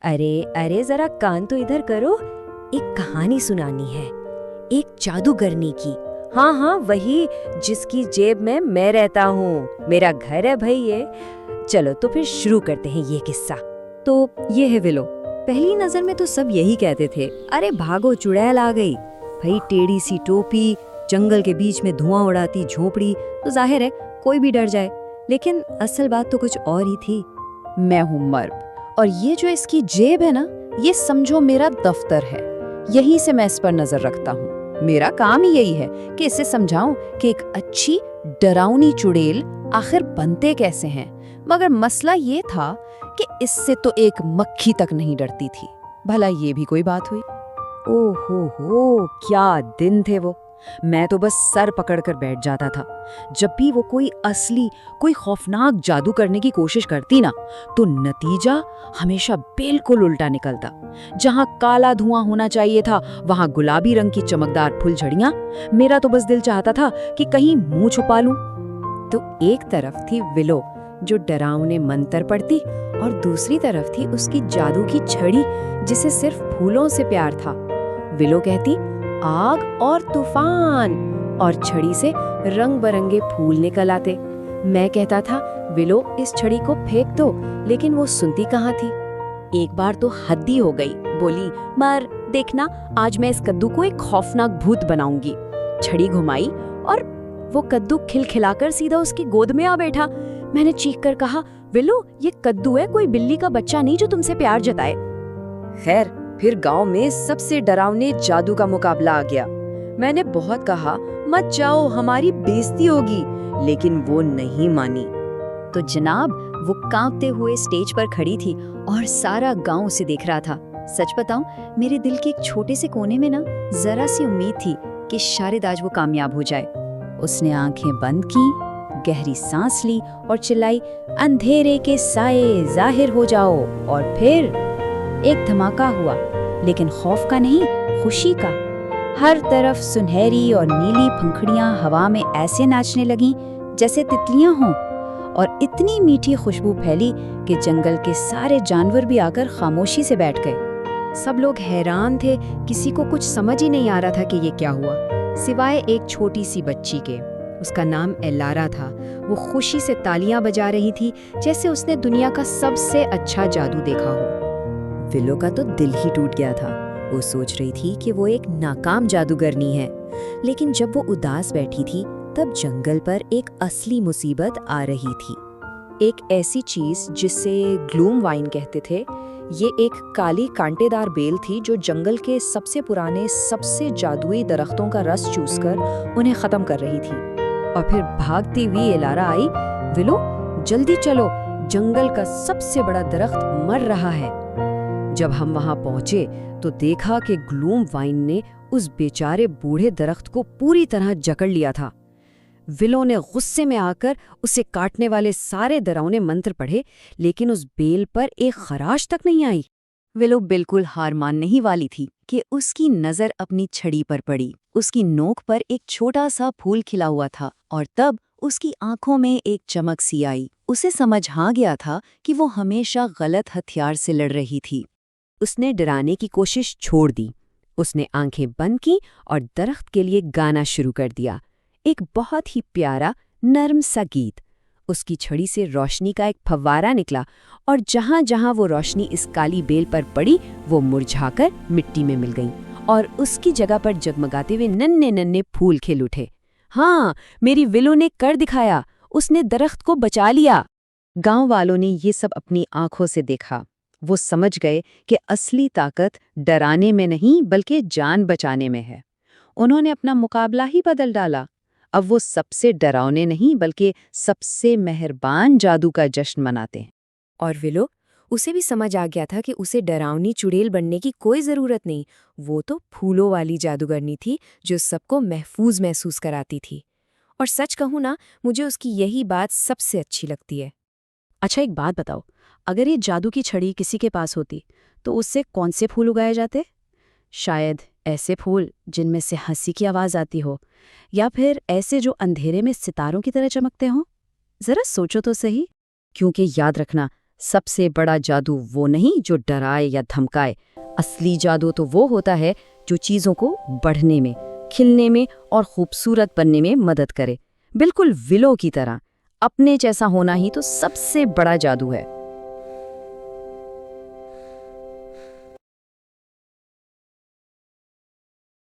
अरे अरे जरा कान तो इधर करो, एक कहानी सुनानी है, एक जादूगरनी की। हाँ हाँ वही, जिसकी जेब में मैं रहता हूँ, मेरा घर है भाई ये। चलो तो फिर शुरू करते हैं ये किस्सा। तो ये है विलो। पहली नजर में तो सब यही कहते थे, अरे भागो चुड़ैल आ गई। भाई टेढ़ी सी टोपी, जंगल के बीच में धुआं उड़ाती झोपड़ी, तो जाहिर है कोई भी डर जाए। लेकिन असल बात तो कुछ और ही थी। मैं हूँ मर्ब, और ये जो इसकी जेब है ना, ये समझो मेरा दफ्तर है। यहीं से मैं इस पर नजर रखता हूँ। मेरा काम ही यही है कि इसे समझाऊं कि एक अच्छी डरावनी चुड़ैल आखिर बनते कैसे हैं। मगर मसला ये था कि इससे तो एक मक्खी तक नहीं डरती थी। भला ये भी कोई बात हुई? ओहो क्या दिन थे वो। मैं तो बस सर पकड़कर बैठ जाता था जब भी वो कोई असली, कोई खौफनाक जादू करने की कोशिश करती ना, तो नतीजा हमेशा बिल्कुल उल्टा निकलता। जहां काला धुआं होना चाहिए था, वहां गुलाबी रंग की चमकदार फुलझड़ियां। मेरा तो बस दिल चाहता था कि कहीं मुंह छुपा लूं। तो एक तरफ थी विलो, जो डरावने मंत्र पढ़ती, और दूसरी तरफ थी उसकी जादू की छड़ी, जिसे सिर्फ फूलों से प्यार था। विलो कहती आग और तूफान, और छड़ी से रंग बरंगे फूल निकल आते। मैं कहता था विलो इस छड़ी को फेंक दो, लेकिन वो सुनती कहाँ थी। एक बार तो हद ही हो गई, बोली मर देखना, आज मैं इस कद्दू को एक खौफनाक भूत बनाऊंगी। छड़ी घुमाई और वो कद्दू खिलखिलाकर सीधा उसकी गोद में आ बैठा। मैंने चीख कर कहा, विलो ये कद्दू है, कोई बिल्ली का बच्चा नहीं जो तुमसे प्यार जताए। खैर फिर गांव में सबसे डरावने जादू का मुकाबला आ गया। मैंने बहुत कहा मत जाओ, हमारी बेइज्जती होगी, लेकिन वो नहीं मानी। तो जनाब वो कांपते हुए स्टेज पर खड़ी थी और सारा गांव उसे देख रहा था। सच बताऊं, मेरे दिल के एक छोटे से कोने में ना जरा सी उम्मीद थी कि शायद आज वो कामयाब हो जाए। उसने आंखें बंद की, गहरी सांस ली और चिल्लाई, अंधेरे के साए जाहिर हो जाओ। और फिर एक धमाका हुआ, लेकिन खौफ का नहीं, खुशी का। हर तरफ सुनहरी और नीली पंखुड़ियां हवा में ऐसे नाचने लगीं जैसे तितलियां हों, और इतनी मीठी खुशबू फैली कि जंगल के सारे जानवर भी आकर खामोशी से बैठ गए। सब लोग हैरान थे, किसी को कुछ समझ ही नहीं आ रहा था कि ये क्या हुआ, सिवाय एक छोटी सी बच्ची के। उसका नाम एलारा था। वो खुशी से तालियां बजा रही थी, जैसे उसने दुनिया का सबसे अच्छा जादू देखा हो। विलो का तो दिल ही टूट गया था। वो सोच रही थी कि वो एक नाकाम जादूगरनी है, लेकिन जब वो उदास बैठी थी, तब जंगल पर एक असली मुसीबत आ रही थी। एक ऐसी चीज जिसे ग्लूम वाइन कहते थे। ये एक काली कांटेदार बेल थी जो जंगल के सबसे पुराने, सबसे जादुई दरख्तों का रस चूसकर उन्हें खत्म कर रही थी। और फिर भागती हुई एलारा आई, विलो जल्दी चलो, जंगल का सबसे बड़ा दरख्त मर रहा है। जब हम वहां पहुंचे तो देखा कि ग्लूम वाइन ने उस बेचारे बूढ़े दरख्त को पूरी तरह जकड़ लिया था। विलो ने गुस्से में आकर उसे काटने वाले सारे डरावने मंत्र पढ़े, लेकिन उस बेल पर एक खराश तक नहीं आई। विलो बिल्कुल हार मानने ही वाली थी कि उसकी नजर अपनी छड़ी पर पड़ी। उसकी नोक पर एक छोटा सा फूल खिला हुआ था, और तब उसकी आंखों में एक चमक सी आई। उसे समझ आ गया था कि वो हमेशा गलत हथियार से लड़ रही थी। उसने डराने की कोशिश छोड़ दी। उसने आंखें बंद की और दरख्त के लिए गाना शुरू कर दिया, एक बहुत ही प्यारा नर्म सा गीत। उसकी छड़ी से रोशनी का एक फव्वारा निकला, और जहां जहां वो रोशनी इस काली बेल पर पड़ी, वो मुरझाकर मिट्टी में मिल गई, और उसकी जगह पर जगमगाते हुए नन्हे नन्हे फूल खिल उठे। हाँ, मेरी विलो ने कर दिखाया, उसने दरख्त को बचा लिया। गांव वालों ने ये सब अपनी आंखों से देखा। वो समझ गए कि असली ताकत डराने में नहीं, बल्कि जान बचाने में है। उन्होंने अपना मुकाबला ही बदल डाला। अब वो सबसे डरावने नहीं, बल्कि सबसे मेहरबान जादू का जश्न मनाते हैं। और विलो, उसे भी समझ आ गया था कि उसे डरावनी चुड़ैल बनने की कोई जरूरत नहीं। वो तो फूलों वाली जादूगरनी थी जो सबको महफूज महसूस कराती थी। और सच कहूँ ना, मुझे उसकी यही बात सबसे अच्छी लगती है। अच्छा एक बात बताओ, अगर ये जादू की छड़ी किसी के पास होती तो उससे कौन से फूल उगाए जाते? शायद ऐसे फूल जिनमें से हंसी की आवाज आती हो, या फिर ऐसे जो अंधेरे में सितारों की तरह चमकते हों। जरा सोचो तो सही। क्योंकि याद रखना, सबसे बड़ा जादू वो नहीं जो डराए या धमकाए। असली जादू तो वो होता है जो चीजों को बढ़ने में, खिलने में और खूबसूरत बनने में मदद करे। बिल्कुल विलो की तरह। अपने जैसा होना ही तो सबसे बड़ा जादू है।